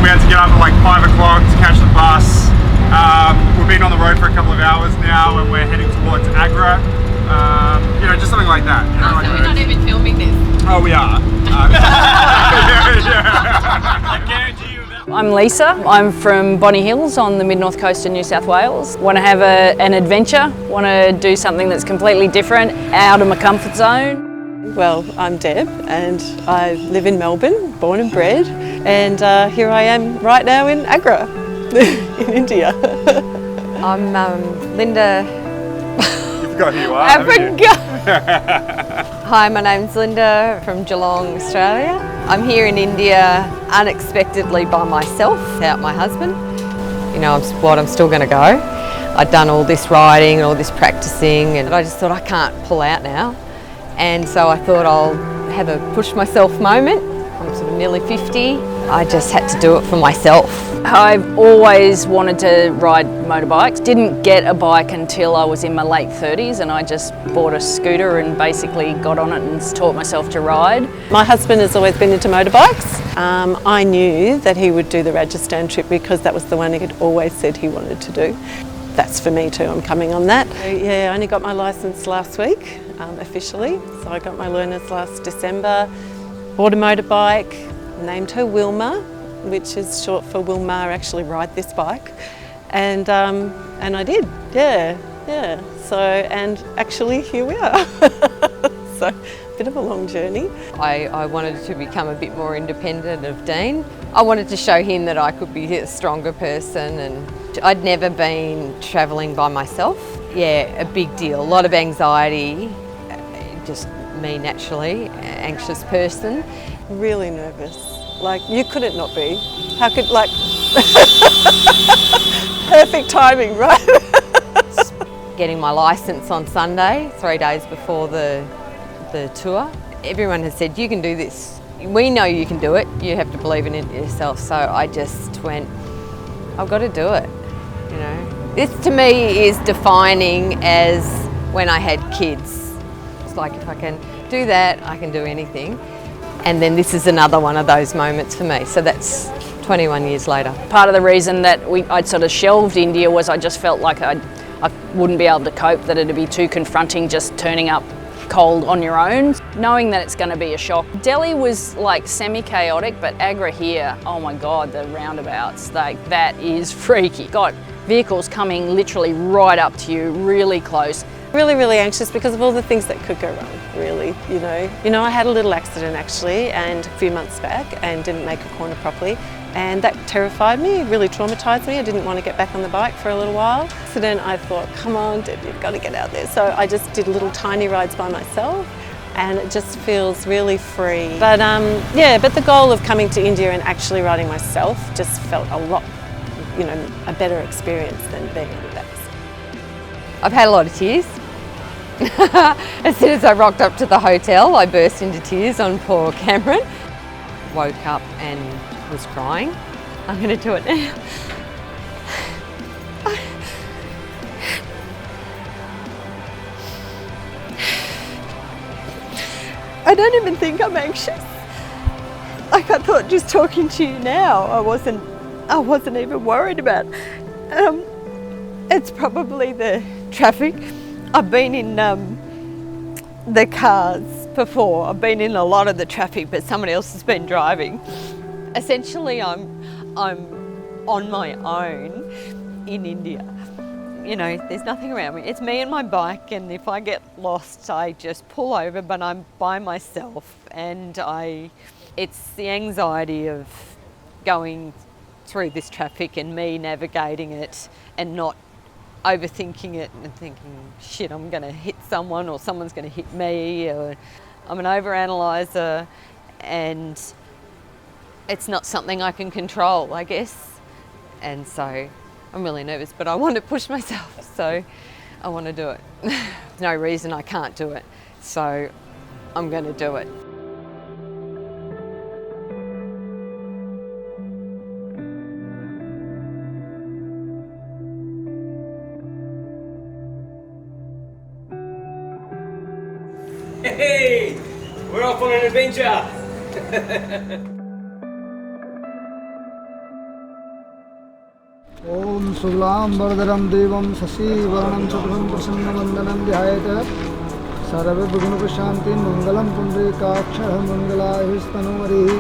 we had to get up at like 5 o'clock to catch the bus. We've been on the road for a couple of hours now and we're heading towards Agra. You know, just something like that. You know, so we're not even filming this? Oh, we are. I guarantee you that. I'm Lisa. I'm from Bonny Hills on the mid-north coast of New South Wales. Want to have an adventure, want to do something that's completely different, out of my comfort zone. Well, I'm Deb and I live in Melbourne, born and bred, and here I am right now in Agra, in India. I'm Linda. You forgot who you are. I forgot. Hi, my name's Linda from Geelong, Australia. I'm here in India unexpectedly by myself, without my husband. You know, I'm still going to go. I'd done all this riding and all this practicing, and I just thought I can't pull out now. And so I thought I'll have a push myself moment. I'm sort of nearly 50. I just had to do it for myself. I've always wanted to ride motorbikes. Didn't get a bike until I was in my late 30s, and I just bought a scooter and basically got on it and taught myself to ride. My husband has always been into motorbikes. I knew that he would do the Rajasthan trip because that was the one he had always said he wanted to do. That's for me too, I'm coming on that. Yeah, I only got my licence last week, officially. So I got my learners last December, bought a motorbike, named her Wilma, which is short for Will Ma actually ride this bike. And I did, yeah. So, and actually here we are. So, a bit of a long journey. I wanted to become a bit more independent of Dean. I wanted to show him that I could be a stronger person, and I'd never been travelling by myself. Yeah, a big deal, a lot of anxiety, just me naturally, anxious person. Really nervous, like you couldn't not be. How could, like, perfect timing, right? Getting my licence on Sunday, 3 days before the tour. Everyone has said, you can do this. We know you can do it. You have to believe in it yourself. So I just went, I've got to do it, you know. This to me is defining as when I had kids. It's like if I can do that, I can do anything. And then this is another one of those moments for me. So that's 21 years later. Part of the reason that I'd sort of shelved India was I just felt like I wouldn't be able to cope, that it'd be too confronting just turning up cold on your own, knowing that it's going to be a shock. Delhi was like semi-chaotic, but Agra here, oh my God, the roundabouts, like that is freaky. Got vehicles coming literally right up to you, really close. Really, really anxious because of all the things that could go wrong, really, you know. You know, I had a little accident actually, and a few months back, and didn't make a corner properly, and that terrified me, really traumatised me. I didn't want to get back on the bike for a little while. So then I thought, come on, Deb, you've got to get out there. So I just did little tiny rides by myself, and it just feels really free. But yeah, but the goal of coming to India and actually riding myself just felt a lot, you know, a better experience than being on the backs. I've had a lot of tears. As soon as I rocked up to the hotel, I burst into tears on poor Cameron. Woke up and was crying. I'm going to do it now. I don't even think I'm anxious. Like, I thought just talking to you now, I wasn't even worried about. It's probably the traffic. I've been in the cars before. I've been in a lot of the traffic, but someone else has been driving. Essentially, I'm on my own in India. You know, there's nothing around me. It's me and my bike, and if I get lost, I just pull over, but I'm by myself, and it's the anxiety of going through this traffic and me navigating it and not overthinking it and thinking, shit, I'm going to hit someone or someone's going to hit me. Or I'm an overanalyzer, and it's not something I can control, I guess. And so I'm really nervous, but I want to push myself, so I want to do it. There's no reason I can't do it, so I'm going to do it. Hey, we're off on an adventure. ॐ शुक्लां वरदरं देवं शशिवर्णं चतुर्भुजं प्रसन्नवदनं ध्यायेत् सर्वविघ्नोपशान्तिं मङ्गलं पुण्डरीकाक्षः मङ्गलायुस्तनोहरिः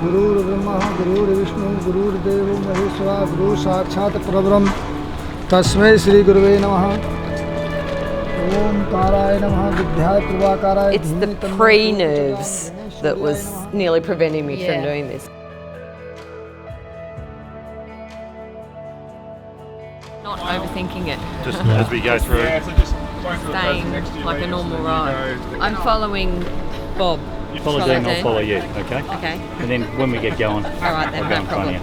गुरुर्ब्रह्मा गुरुर्विष्णु गुरुर्देवो महेश्वरः गुरुः साक्षात् परब्रह्म तस्मै श्रीगुरुवे नमः ॐ ताराय नमः विद्याय प्रभाकाराय It's the pre-nerves that was nearly preventing me from doing this. Not overthinking it. Just as we go through. Yeah, so just going through the person Staying next to you, like a mate, normal so ride. you I'm following Bob. Follow Shall I Dean, I'll do? follow you, okay? Okay. And then when we get going, All right then, I'll go no in front of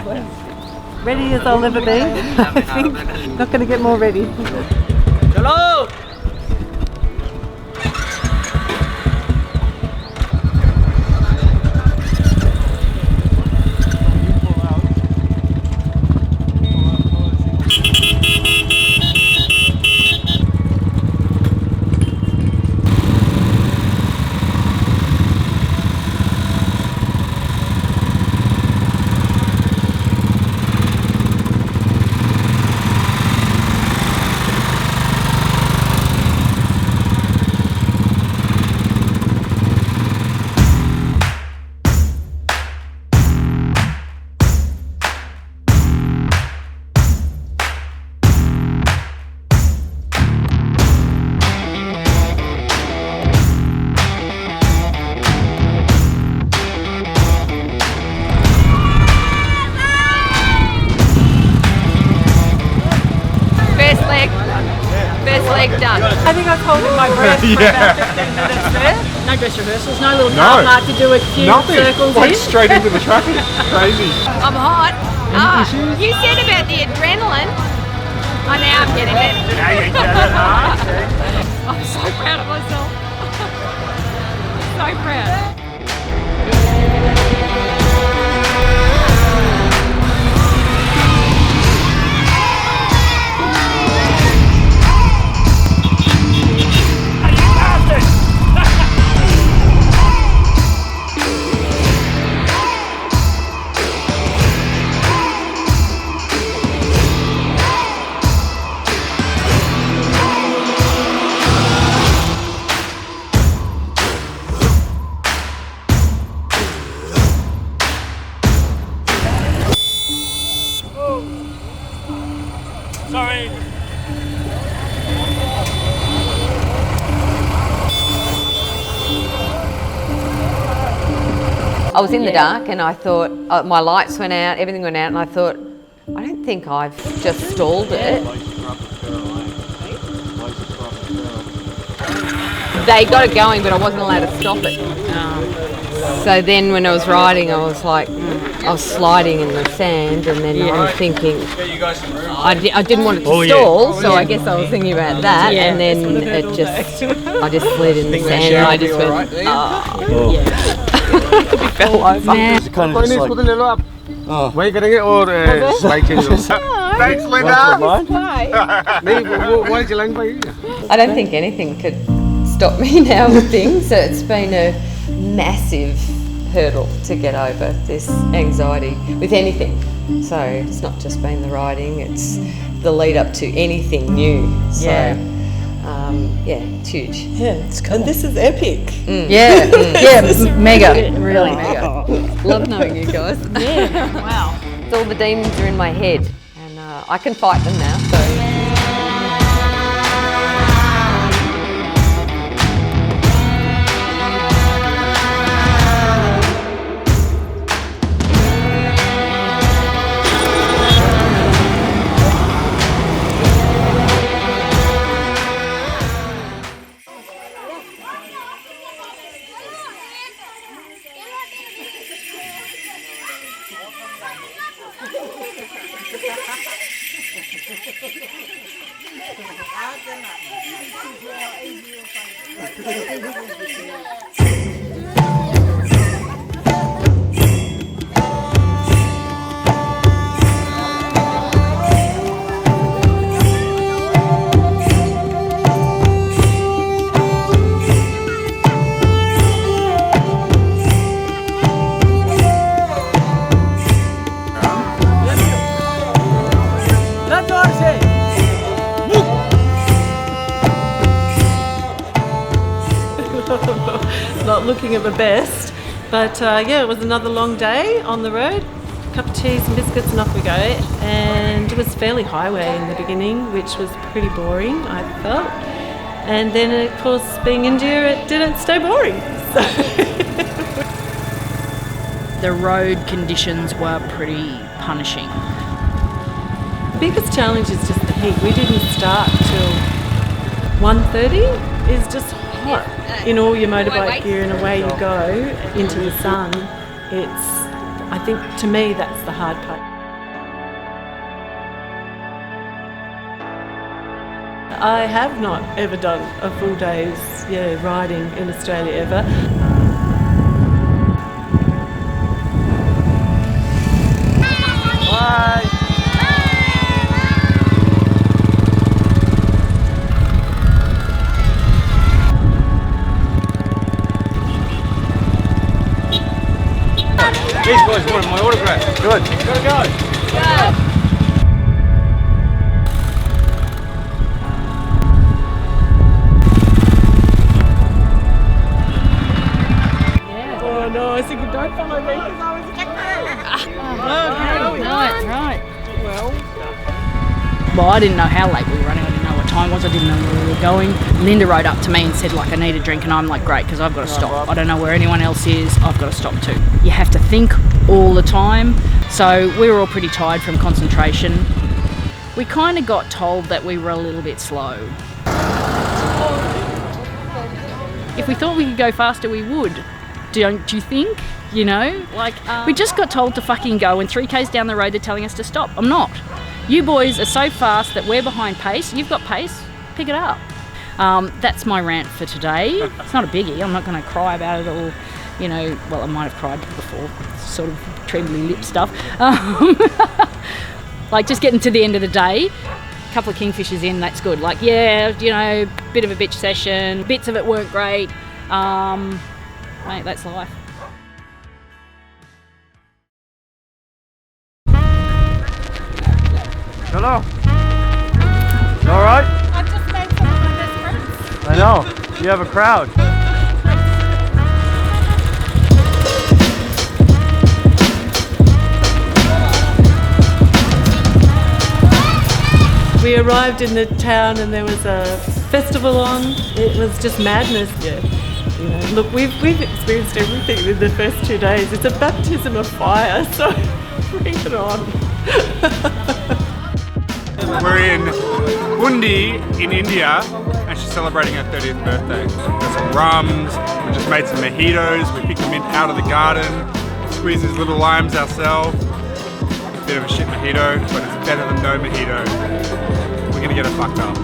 problem. you. Ready as I'll ever be. I think not going to get more ready. Hello! First leg done. I think I was holding my breath for about 15 minutes there. No dress rehearsals, no little No. car park to do a few Nothing. circles Went in. straight into the traffic. Crazy. I'm hot. You said about the adrenaline. Oh, now I'm getting it. Now you get it, huh? I'm so proud of myself. So proud. Sorry. I was in the dark and I thought, my lights went out, everything went out, and I thought, I don't think I've just stalled it. They got it going, but I wasn't allowed to stop it. So then when I was riding, I was like, I was sliding in the sand, and then I'm thinking, I didn't want it to stall, so I guess I was thinking about that, and then it just, I just slid in the sand, and I just went, fell over. It's kind of just like, वही करेंगे और bike change Thanks, Linda. नहीं वो वही चलाएंगे भाई I don't think anything could stop me now with things. So it's been a massive hurdle to get over this anxiety with anything. So it's not just been the riding, it's the lead up to anything new. So yeah, it's huge. Yeah, it's cool. And this is epic. Yeah, mega, really mega. Love knowing you guys. Yeah, wow. All the demons are in my head, and I can fight them now. So. not looking at my best. But yeah, it was another long day on the road. Cup of tea, some biscuits, and off we go. And it was fairly highway in the beginning, which was pretty boring, I felt. And then, of course, being India, it didn't stay boring. So. The road conditions were pretty punishing. The biggest challenge is just the heat. We didn't start till 1:30. It's just hot in all your motorbike gear, and away you go into the sun. I think to me that's the hard part. I have not ever done a full day's riding in Australia ever. Bye. These boys wanted my autograph. Good. Gotta go. Oh no, I was thinking don't follow me because I was Right. Well, I didn't know how late we were running. I didn't know what time it was. I didn't know where we were going. Linda rode up to me and said, like, I need a drink. And I'm like, great, because I've got to stop. I don't know where anyone else is. I've got to stop too. You have to think all the time. So we were all pretty tired from concentration. We kind of got told that we were a little bit slow. If we thought we could go faster, we would. Don't you think? You know? Like, we just got told to fucking go, and 3K's down the road they're telling us to stop. I'm not. You boys are so fast that we're behind pace. You've got pace. Pick it up. That's my rant for today. It's not a biggie. I'm not going to cry about it or, you know, well, I might have cried before. Sort of trembly lip stuff. Like, just getting to the end of the day. A couple of kingfishers in, that's good. Like, yeah, you know, bit of a bitch session. Bits of it weren't great. Mate, that's life. Hello. You alright? I've just made some of my best friends. I know. You have a crowd. We arrived in the town and there was a festival on. It was just madness. Yeah. You know, look, we've experienced everything in the first 2 days. It's a baptism of fire, so bring it on. We're in Bundi in India, and she's celebrating her 30th birthday. Got some rums, we just made some mojitos, we picked them out of the garden, squeezed these little limes ourselves. Bit of a shit mojito, but it's better than no mojito. We're gonna get it fucked up.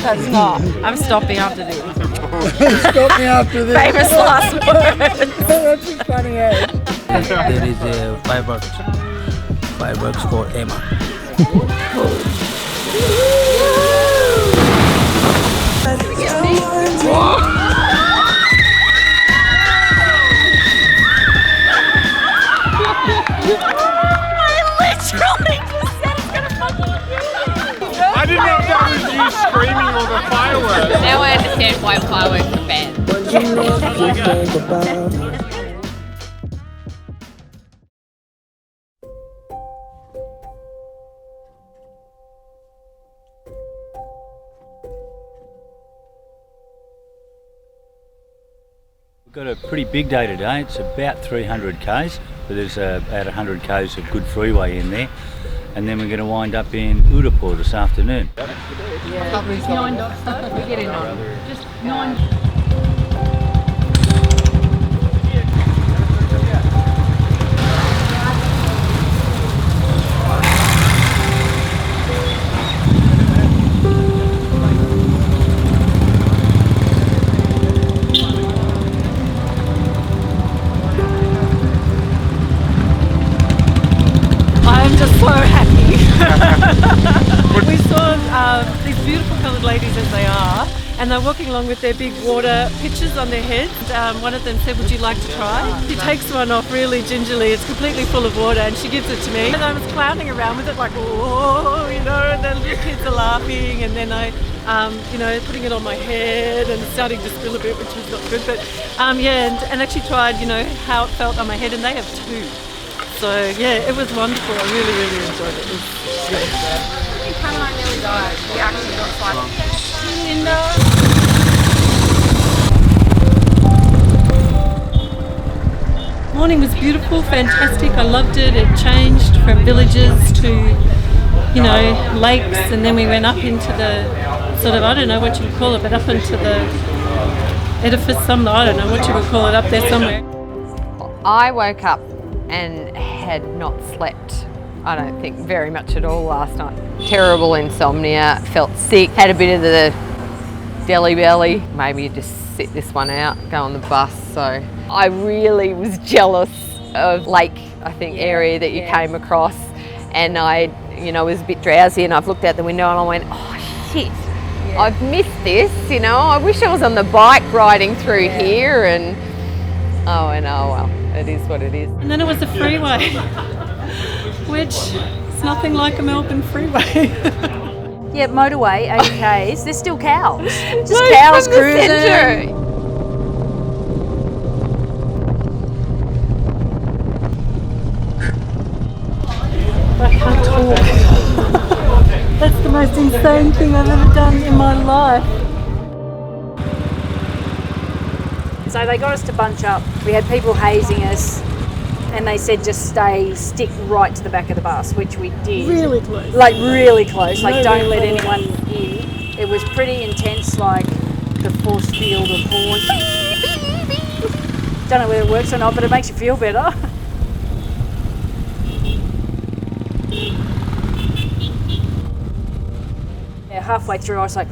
That's not. I'm stopping after this. Stop me after this. Famous last words. That's just funny, eh? There is a fireworks for Emma. I didn't know if that was you screaming or the fireworks. Now I understand why fireworks are banned. We've got a pretty big day today. It's about 300 k's, but there's about 100 k's of good freeway in there. And then we're going to wind up in Udaipur this afternoon. Yeah, it's $9 though. We get in on just $9. I'm just so happy. We saw these beautiful coloured ladies as they are, and they're walking along with their big water pitchers on their heads. One of them said, "Would you like to try?" She takes one off really gingerly. It's completely full of water, and she gives it to me. And I was clowning around with it like, "Whoa," you know, and then the kids are laughing. And then I you know, putting it on my head and starting to spill a bit, which was not good. But yeah, and actually tried, you know, how it felt on my head, and they have 2. So yeah, it was wonderful. I really, really enjoyed it. It was great. Caroline nearly died. She actually got fighting. Linda. Morning was beautiful, fantastic. I loved it. It changed from villages to, you know, lakes, and then we went up into the sort of, I don't know what you would call it, but up into the edifice, I don't know what you would call it, up there somewhere. I woke up and had not slept, I don't think, very much at all last night. Terrible insomnia, felt sick, had a bit of the Delhi belly. Maybe just sit this one out, go on the bus. So I really was jealous of lake, I think, area that you came across, and I, you know, was a bit drowsy, and I've looked out the window and I went, oh shit, I've missed this, you know. I wish I was on the bike riding through here, and oh well, it is what it is. And then it was a freeway, which is nothing like a Melbourne freeway. Yeah, motorway, 80 k's. There's still cows. Just No, cows from the cruising. centre. I can't talk. That's the most insane thing I've ever done in my life. So they got us to bunch up. We had people hazing us, and they said just stick right to the back of the bus, which we did. Really close. Like really close, like No don't let way. anyone in. It was pretty intense, like the force field of horns. Don't know whether it works or not, but it makes you feel better. Yeah, halfway through I was like,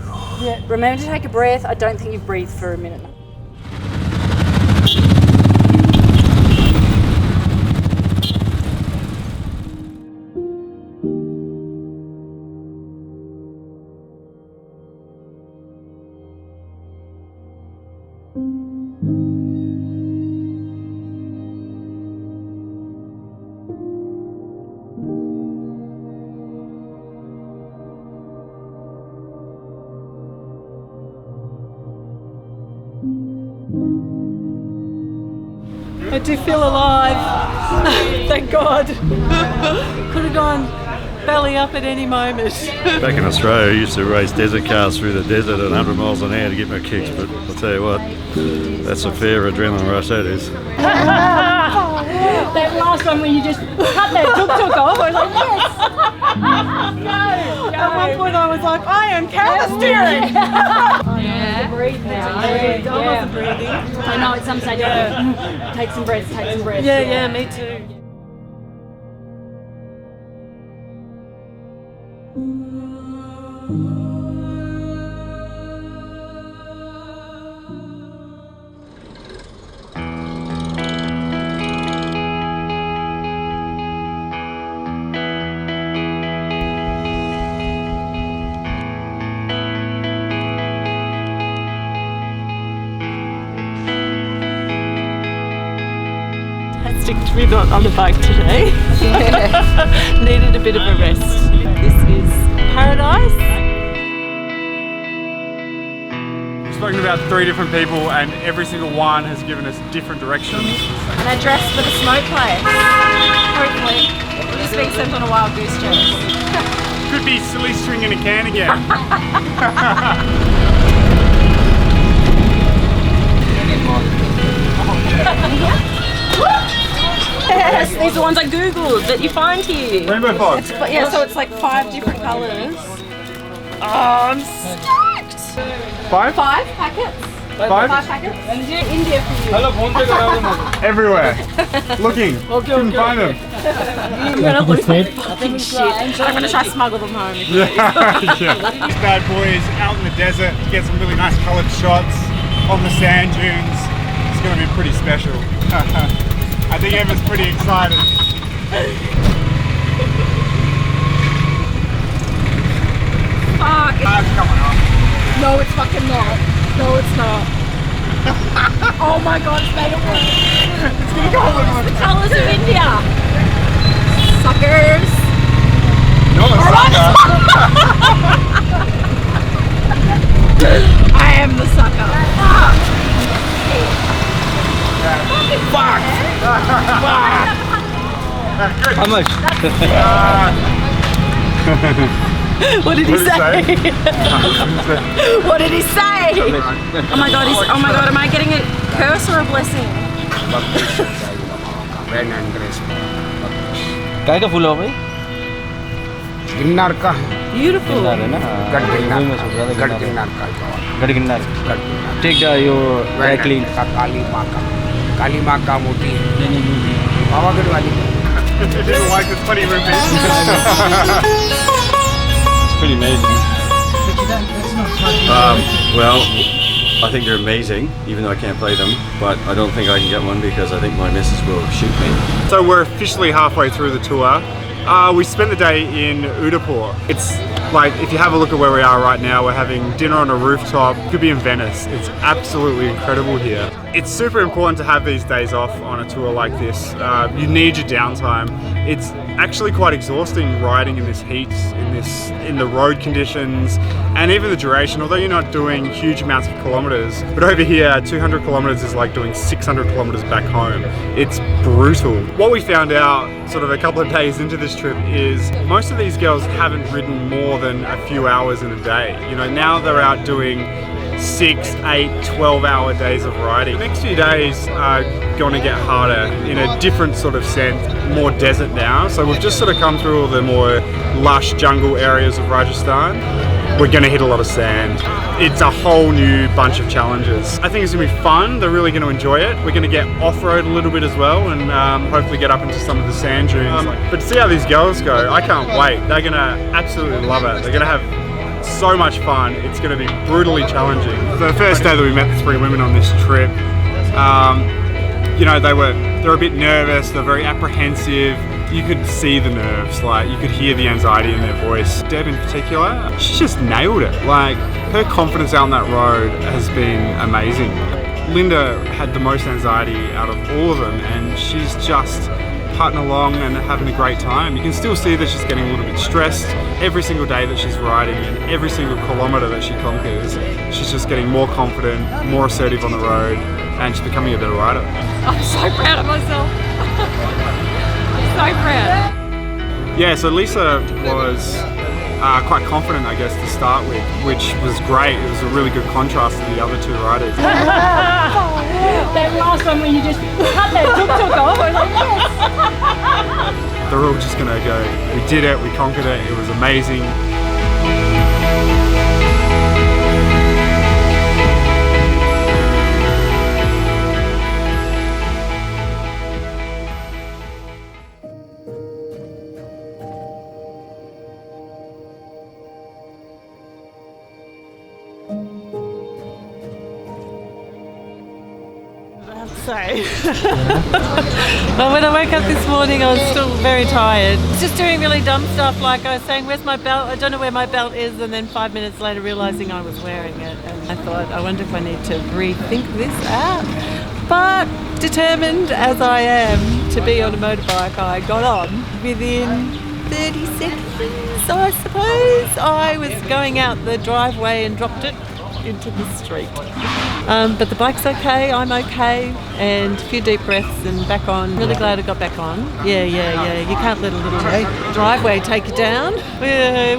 remember to take a breath. I don't think you've breathed for a minute. I do feel alive. Thank God. Could have gone belly up at any moment. Back in Australia, I used to race desert cars through the desert at 100 miles an hour to get my kicks, but I'll tell you what, that's a fair adrenaline rush, that is. That last one when you just cut that tuk-tuk off, I was like, yes! At one point I was like, I am camera steering. Breathe now. I wasn't breathing. I know at some stage, take some breaths, take some breaths. Yeah, me too. To be not on the bike today. Needed a bit of a rest. This is paradise. We've spoken to about 3 different people, and every single one has given us different directions. An address for the smoke place. Hopefully. We're just being sent on a wild goose chase. Could be silly string in a can again. Yes, these are the ones I googled that you find here. Rainbow fogs. Yeah, so it's like 5 different colours. Oh, I'm stoked. 5? 5 packets. 5? 5 packets. India for you. Everywhere. Looking. Couldn't find them. I'm gonna lose my fucking shit. I'm gonna try to smuggle them home. Yeah. These bad boys out in the desert to get some really nice coloured shots on the sand dunes. It's going to be pretty special. I think Emma's pretty excited. Fuck. It's coming on. No, it's fucking not. No, it's not. Oh my god, it's made it work. It's going to go on. The colours of India. Suckers. No, it's not. am the sucker. Fuck! How much? What did he say? What did he say? Oh my god, am I getting a curse or a blessing? काय का फूल हो भाई? गिन्नार का Beautiful. गिन्नार है ना? गढ़ गिन्नार. Take your dry clean. काली माँ का मोती पावागढ़ वाली They didn't like this funny room. It's pretty amazing. Well, I think they're amazing, even though I can't play them, but I don't think I can get one because I think my missus will shoot me. So we're officially halfway through the tour. We spent the day in Udaipur. It's like, if you have a look at where we are right now, we're having dinner on a rooftop. Could be in Venice. It's absolutely incredible here. It's super important to have these days off on a tour like this. You need your downtime. It's actually quite exhausting riding in this heat, in the road conditions, and even the duration. Although you're not doing huge amounts of kilometers, but over here 200 kilometers is like doing 600 kilometers back home. It's brutal. What we found out sort of a couple of days into this trip is most of these girls haven't ridden more than a few hours in a day. You know, now they're out doing 6, 8, 12-hour days of riding. The next few days are going to get harder in a different sort of sense, more desert now. So we've just sort of come through all the more lush jungle areas of Rajasthan. We're going to hit a lot of sand. It's a whole new bunch of challenges. I think it's going to be fun. They're really going to enjoy it. We're going to get off-road a little bit as well, and hopefully get up into some of the sand dunes. But to see how these girls go, I can't wait. They're going to absolutely love it. They're going to have so much fun. It's going to be brutally challenging. The first day that we met the 3 women on this trip, you know, they're a bit nervous. They're very apprehensive. You could see the nerves, like you could hear the anxiety in their voice. Deb in particular, she just nailed it. Like, her confidence out on that road has been amazing. Linda had the most anxiety out of all of them, and she's just putting along and having a great time. You can still see that she's getting a little bit stressed every single day that she's riding, and every single kilometre that she conquers, she's just getting more confident, more assertive on the road, and she's becoming a better rider. I'm so proud of myself. I'm so proud. Yeah, so Lisa was quite confident, I guess, to start with, which was great. It was a really good contrast to the other 2 riders. That last one when you just cut that tuk-tuk off, I was like, yes! They're all just gonna go, we did it, we conquered it, it was amazing. Well, when I woke up this morning, I was still very tired. Just doing really dumb stuff, like I was saying, where's my belt? I don't know where my belt is, and then 5 minutes later realising I was wearing it. And I thought, I wonder if I need to rethink this out. But determined as I am to be on a motorbike, I got on within 30 seconds, I suppose. I was going out the driveway and dropped it into the street. But the bike's okay, I'm okay, and a few deep breaths and back on. Really glad I got back on. Yeah. You can't let a little driveway take you down.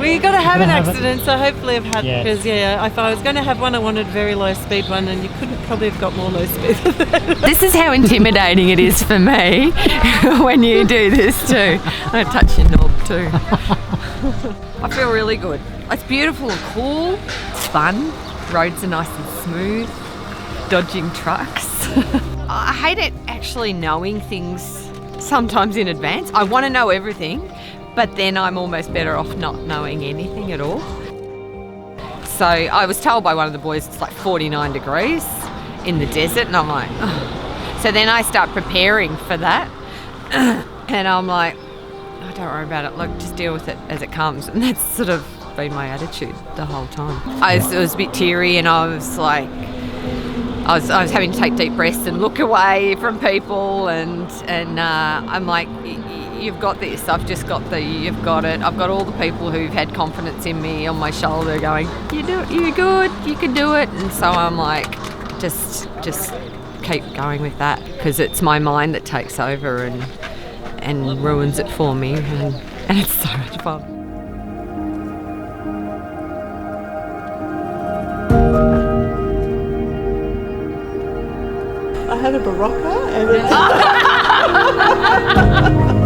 We got to have an accident, so hopefully I've had, because if I was going to have one, I wanted a very low speed one, and you couldn't probably have got more low speed than that. This is how intimidating it is for me when you do this too. I touch your knob too. I feel really good. It's beautiful and cool. It's fun. Roads are nice and smooth. Dodging trucks. I hate it actually knowing things sometimes in advance. I want to know everything, but then I'm almost better off not knowing anything at all. So I was told by one of the boys it's like 49 degrees in the desert, and I'm like, oh. So then I start preparing for that, and I'm like, oh, don't worry about it, look, just deal with it as it comes. And that's sort of been my attitude the whole time. I was a bit teary, and I was like, I was having to take deep breaths and look away from people, and I'm like, you've got this. I've just got you've got it. I've got all the people who've had confidence in me on my shoulder going, you're good, you can do it. And so I'm like, just keep going with that, because it's my mind that takes over and ruins it for me, and it's so much fun. I had a Barocca and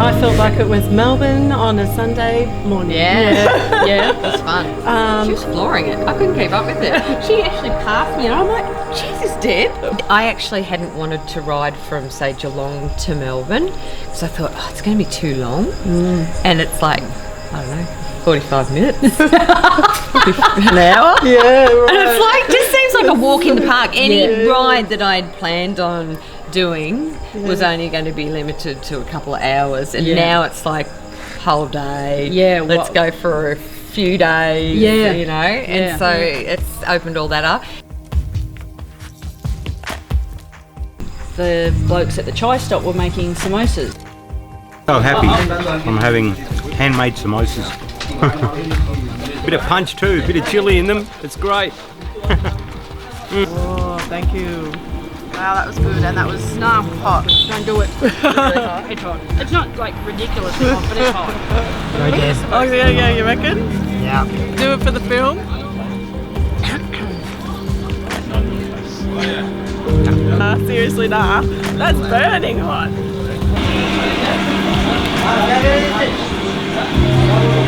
I felt like it was Melbourne on a Sunday morning. Yeah, it was fun. She was flooring it. I couldn't keep up with it. She actually passed me and I'm like, Jesus, Deb. I actually hadn't wanted to ride from, say, Geelong to Melbourne because I thought, it's going to be too long. And it's like, I don't know, 45 minutes. An hour. Yeah, right. And it's like, just seems like a walk in the park. Any ride that I'd planned on doing was only going to be limited to a couple of hours, and now it's like whole day. Let's go for a few days. You know, and so it's opened all that up. The blokes at the chai stop were making samosas. So happy. I'm having handmade samosas. Bit of punch too, bit of chilli in them. It's great. Oh, thank you. Wow, that was good, and that was hot. Don't do it. It's really hot. It's hot. It's not like ridiculously hot, but it's hot. Oh, yeah, you reckon? Yeah. Do it for the film? Seriously, nah. That's burning hot.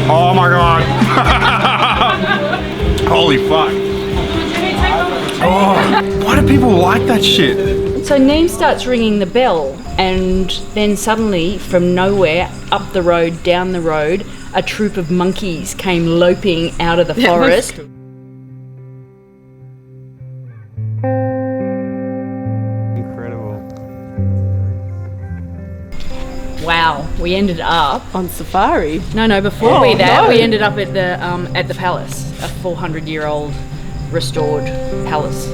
Oh my god. Holy fuck. Oh, why do people like that shit? So Neem starts ringing the bell, and then suddenly, from nowhere, up the road, down the road, a troop of monkeys came loping out of the forest. Incredible. Wow, we ended up On safari. No, before we ended up at the palace, a 400-year-old restored palace.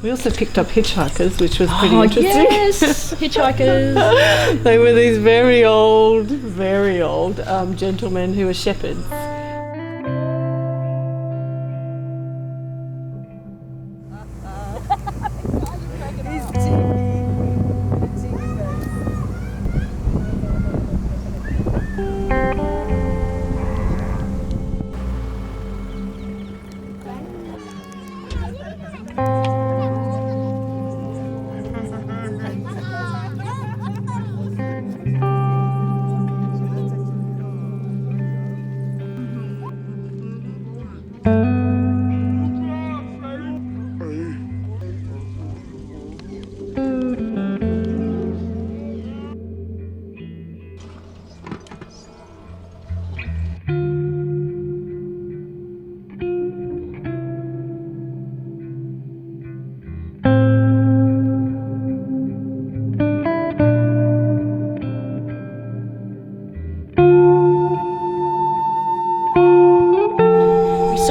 We also picked up hitchhikers, which was pretty interesting. Yes, hitchhikers. They were these very old gentlemen who were shepherds.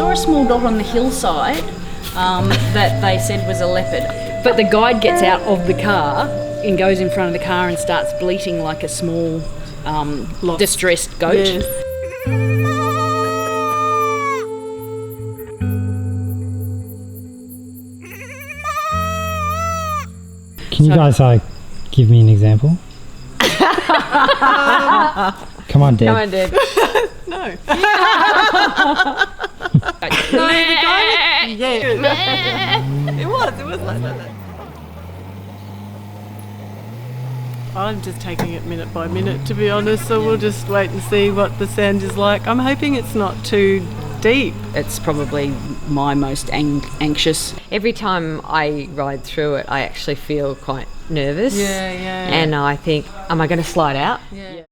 A small dot on the hillside that they said was a leopard. But the guide gets out of the car and goes in front of the car and starts bleating like a small distressed goat. Yes. Can you guys give me an example? Come on, Deb. Come on, Deb. No. No, It was like that. I'm just taking it minute by minute, to be honest, so we'll just wait and see what the sand is like. I'm hoping it's not too deep. It's probably my most anxious. Every time I ride through it, I actually feel quite nervous. Yeah. And I think, am I going to slide out? Yeah.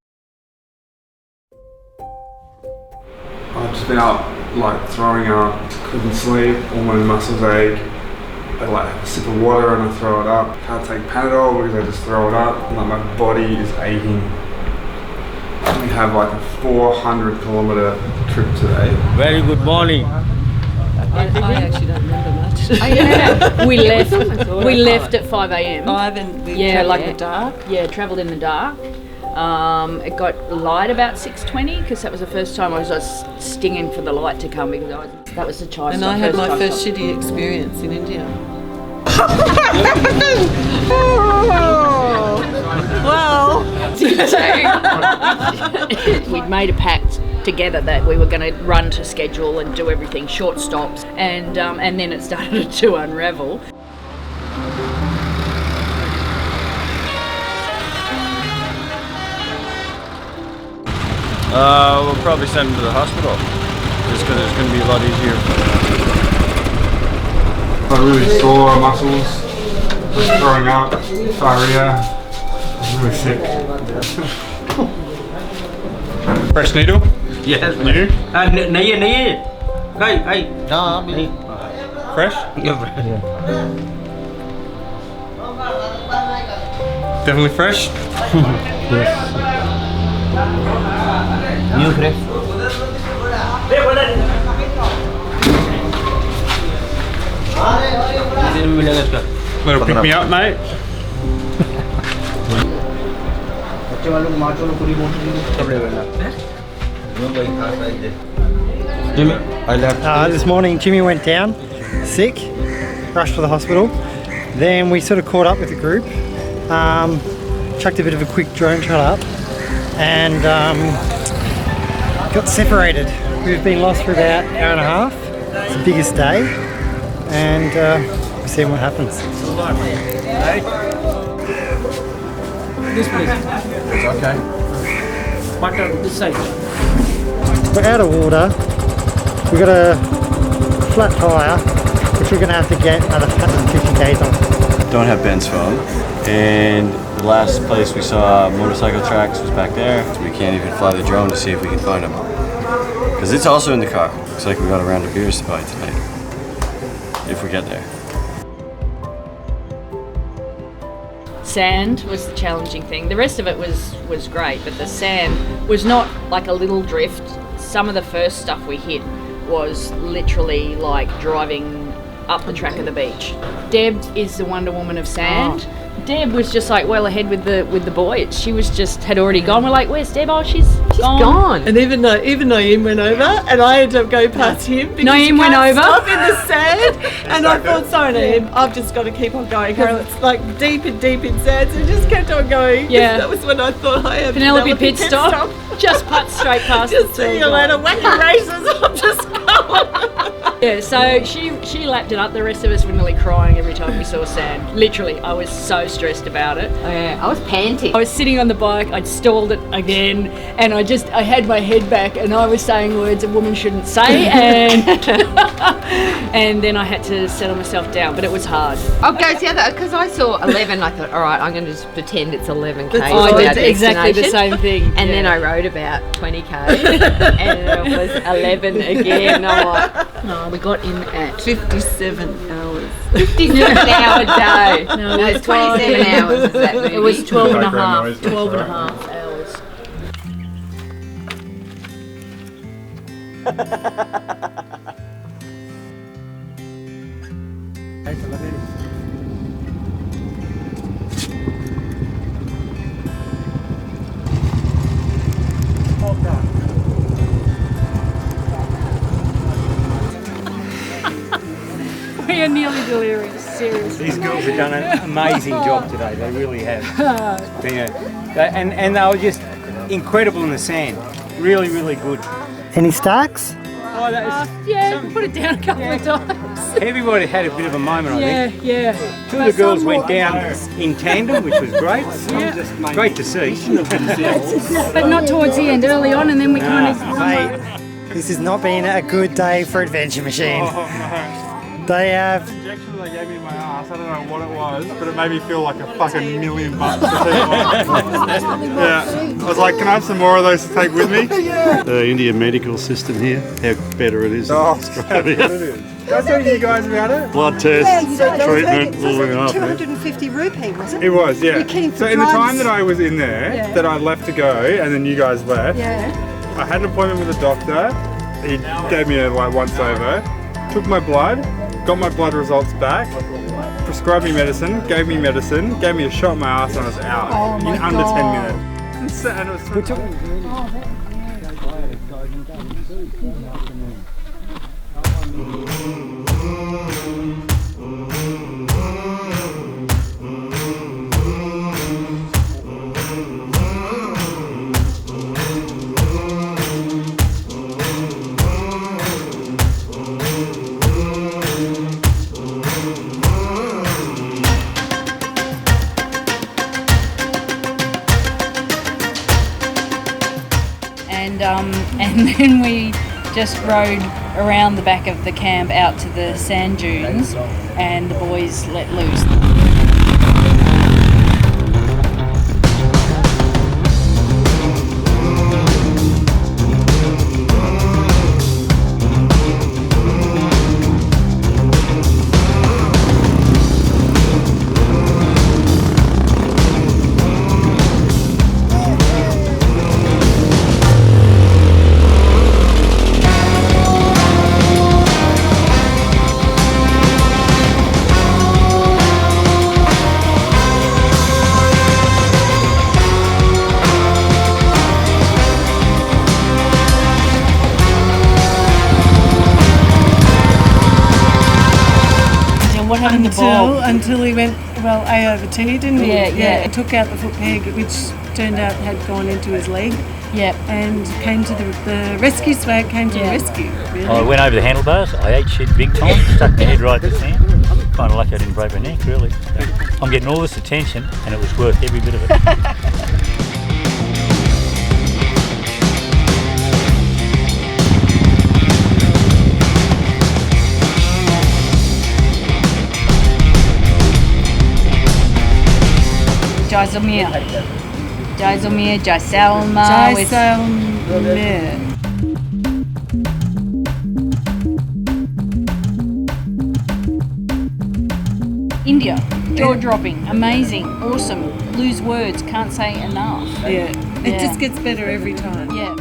I've just been up, throwing up, couldn't sleep, all my muscles ache. I like have a sip of water and I throw it up. Can't take Panadol because I just throw it up. Like my body is aching. We have like a 400-kilometer trip today. Very good morning. I actually don't remember much. We left at 5 a.m. Yeah, like the dark. Yeah, travelled in the dark. It got light about 6:20 because that was the first time I was stinging for the light to come because that was the choice. And I had my first shitty experience in India. Well, we'd made a pact together that we were going to run to schedule and do everything short stops, and then it started to unravel. We'll probably send him to the hospital, just because it's going to be a lot easier. I really sore muscles, was throwing up, diarrhea. I was really sick. Fresh needle? Yes. New? Nahi. Hey. No, Fresh? Yeah. Definitely fresh? Yes. New fresh. Little pick me up, mate. Jimmy, I left. This morning Jimmy went down, sick, rushed to the hospital. Then we sort of caught up with the group, chucked a bit of a quick drone shot up and got separated. We've been lost for about an hour and a half. It's the biggest day and we'll see what happens. This place. It's okay. But this side. We're out of water. We've got a flat tyre, which we're going to have to get another 150 k's on. Don't have Ben's phone. And the last place we saw motorcycle tracks was back there. So we can't even fly the drone to see if we can find them. Because it's also in the car. Looks like we got a round of beers to buy tonight. If we get there. Sand was the challenging thing. The rest of it was great, but the sand was not like a little drift. Some of the first stuff we hit was literally like driving up the track of the beach. Deb is the Wonder Woman of sand. Oh. Deb was just like well ahead with the boys. She was just had already gone. We're like, where's Deb? Oh, she's gone. And even Naeem went over, and I ended up going past him because Naeem went over stop in the sand. And I thought, sorry Naeem, I've just got to keep on going because it's like deep in sand. So I just kept on going. Yeah, that was when I thought I had Penelope pit stop. Just put straight past. Just see you later, wacky races. I'm just going. Yeah, so she lapped it up. The rest of us were nearly crying every time we saw sand. Literally, I was so stressed about it. Oh, yeah, I was panting. I was sitting on the bike, I'd stalled it again, and I had my head back and I was saying words a woman shouldn't say, and and then I had to settle myself down, but it was hard. I'll go the other, because I saw 11, I thought, all right, I'm going to just pretend it's 11 k's. I did exactly the same thing. And then I rode about 20 k's, and it was 11 again. I'm like, no, we got in at 57 hours. 57 hour day. No, it's 27 hours. Is that movie? It was 12 and a half. 12 and a half hours. We are nearly delirious, seriously. These girls have done an amazing job today, they really have. And they were just incredible in the sand. Really, really good. Any stacks? Oh, yeah, put it down a couple of times. Everybody had a bit of a moment, I think. Yeah. Two of the girls went down in tandem, which was great. Yeah. Great to see. But not towards the end, early on, and then we kind of... Mate, this has not been a good day for Adventure Machine. They have... The injection they gave me in my ass, I don't know what it was, but it made me feel like a fucking $1,000,000 to take. Yeah, I was like, can I have some more of those to take with me? The Indian medical system here, how better it is. Oh, how good it is. Did I tell you guys about it? Blood test, treatment, all in up. 250 rupee, was it? It was, yeah. You're kidding, for So in the drugs? time that I was in there, Yeah. that I left to go, and then you guys left, Yeah. I had an appointment with a doctor. He gave me a once over, took my blood, got my blood results back, prescribed me medicine, gave me a shot in my ass, and I was out Oh my in under God. 10 minutes. And it was and then we just rode around the back of the camp out to the sand dunes, and the boys let loose. What happened to Bob? Until he went, well, A over T, didn't he? Yeah. He took out the foot peg, which turned out had gone into his leg. Yep. And came to the rescue swag, came to the rescue. Really. I went over the handlebars, I ate shit big time, stuck my head right in the sand. Kind of lucky I didn't break my neck, really. I'm getting all this attention, and it was worth every bit of it. Jaisalmer, Jaisalmer. India, jaw-dropping, amazing, awesome. Lose words, can't say enough. Yeah, it just gets better every time. Yeah.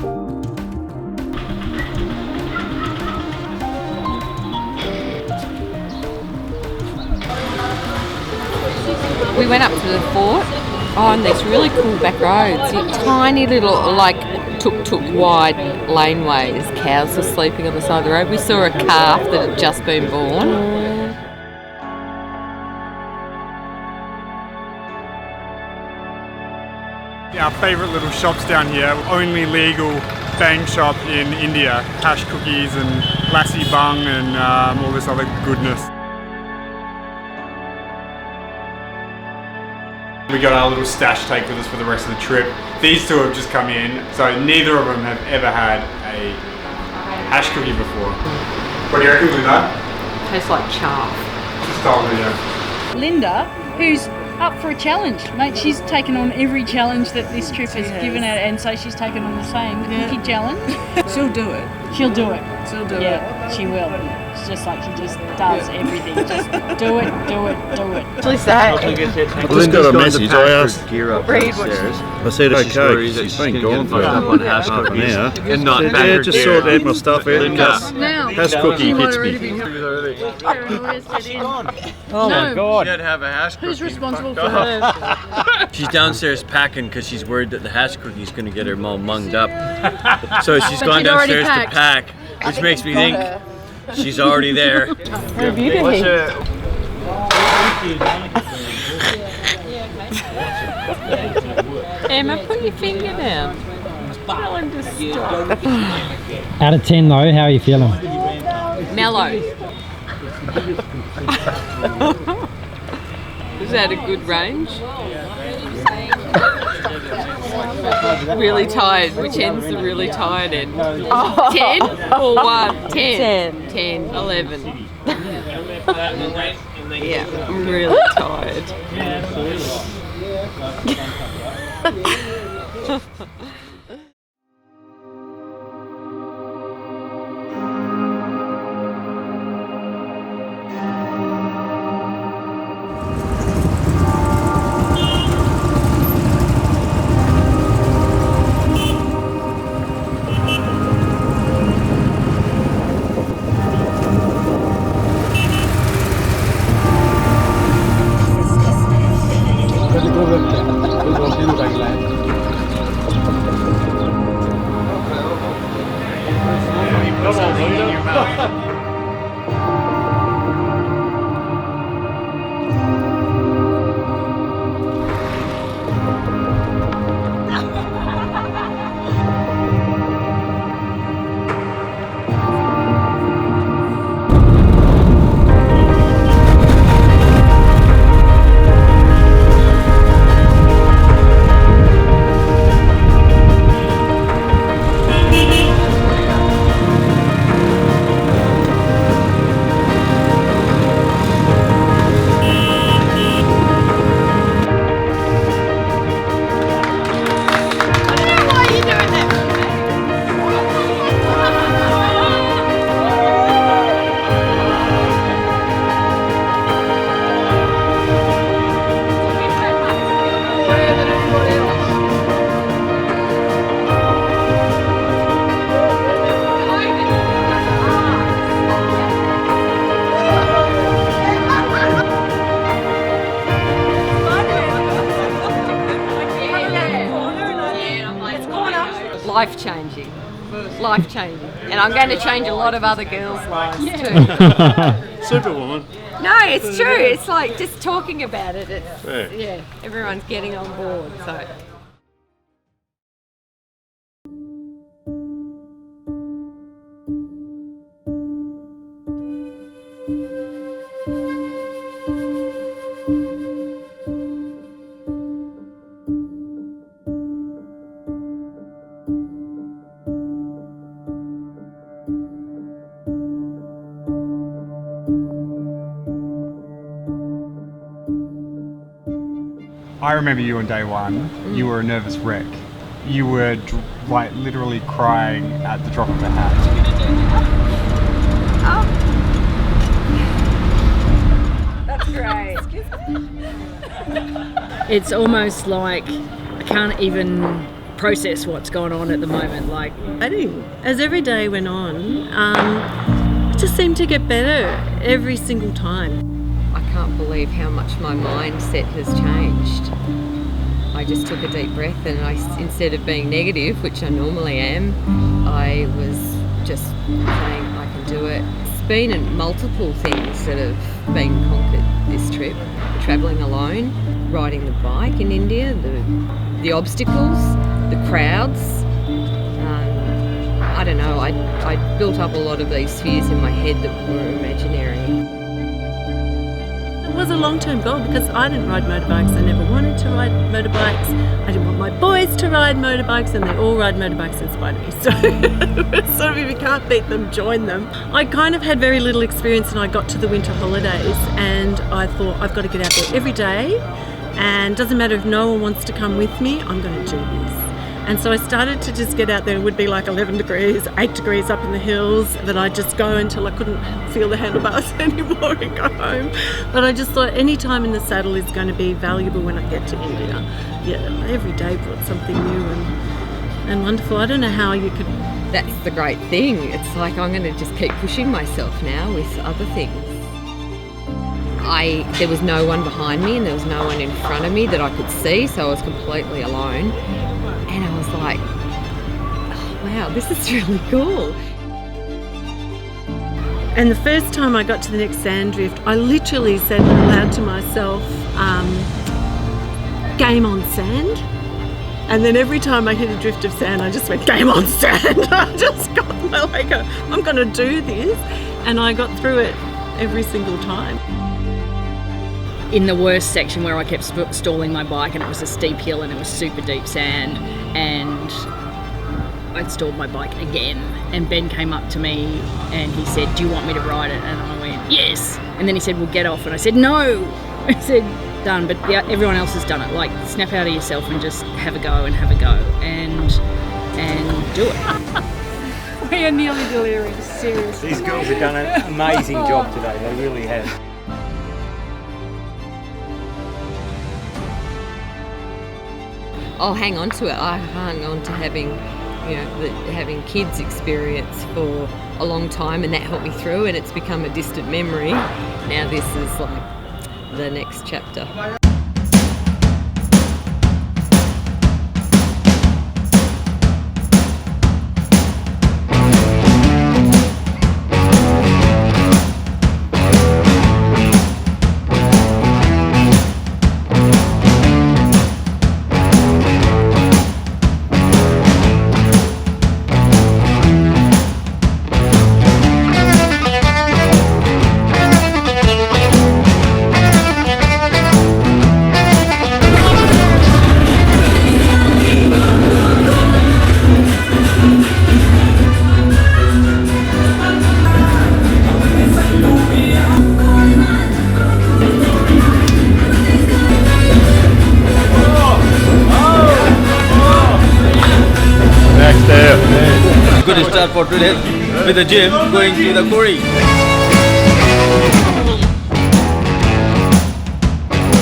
We went up to the fort on these really cool back roads, tiny little like tuk-tuk wide laneways. Cows were sleeping on the side of the road. We saw a calf that had just been born. Our favourite little shops down here, only legal bang shop in India. Hash cookies and lassi bung and all this other goodness. We got our little stash take with us for the rest of the trip. These two have just come in, so neither of them have ever had a hash cookie before. What do you reckon, Linda? Tastes like chaff. Just told me, yeah. Linda, who's up for a challenge, mate. She's taken on every challenge that this trip has given her, and so she's taken on the same cookie challenge. She'll do it. She'll do it. She'll do it. Yeah, she will. It's just like she just does everything. Just do it, do it, do it. Actually say. I just got a message. I asked. Read what I said, okay, she's been gone for half an hour. and not Said, yeah, just sorted out my stuff out. Now. Hash cookie hits me. Oh my god. She had to have a hash cookie. Who's responsible for her? She's downstairs packing because she's worried that the hash cookie is going to get her all munged up. So she's gone downstairs to pack, which makes me think she's already there. Where have you been here? Emma, put your finger down. Tell him to stop. Out of 10 though, how are you feeling? Mellow. Is that a good range? Really tired. Which end's the really tired end? 10 or 1? 10. 10. 11. Yeah, I'm really tired. life-changing. Life-changing. And I'm going to change a lot of other girls' lives too. Superwoman. No, it's true. It's like just talking about it. Yeah, everyone's getting on board. So. I remember you on day one. You were a nervous wreck. You were like literally crying at the drop of a hat. That's great. It's almost like I can't even process what's going on at the moment. Like, as every day went on, it just seemed to get better every single time. I can't believe how much my mindset has changed. I just took a deep breath and instead of being negative, which I normally am, I was just saying I can do it. It's been multiple things that have been conquered this trip. Travelling alone, riding the bike in India, the obstacles, the crowds. I don't know, I built up a lot of these fears in my head that were imaginary. It was a long-term goal because I didn't ride motorbikes. I never wanted to ride motorbikes. I didn't want my boys to ride motorbikes, and they all ride motorbikes in spite of me. So sort of, if you can't beat them, join them. I kind of had very little experience, and I got to the winter holidays and I thought, I've got to get out there every day, and doesn't matter if no one wants to come with me, I'm going to do this. And so I started to just get out there. It would be like 11 degrees, 8 degrees up in the hills, that I'd just go until I couldn't feel the handlebars anymore and go home. But I just thought any time in the saddle is going to be valuable when I get to India. Yeah, every day brought something new and wonderful. I don't know how you could... That's the great thing. It's like I'm going to just keep pushing myself now with other things. There was no one behind me and there was no one in front of me that I could see, so I was completely alone. And I was like, oh, wow, this is really cool. And the first time I got to the next sand drift, I literally said aloud to myself, game on sand. And then every time I hit a drift of sand, I just went, game on sand. I just got like, I'm going to do this. And I got through it every single time. in the worst section where I kept stalling my bike, and it was a steep hill and it was super deep sand, and I'd stalled my bike again, and Ben came up to me and he said, "Do you want me to ride it?" And I went, "Yes." And then he said, "Well, get off." And I said, "No." I said, "Done." But yeah, everyone else has done it. Like, snap out of yourself and just have a go and do it. We are nearly delirious, seriously. These girls have done an amazing job today, they really have. I'll hang on to it. I hung on to having, having kids experience for a long time, and that helped me through, and it's become a distant memory. Now this is like the next chapter. Good start for today with the gym, going to the quarry.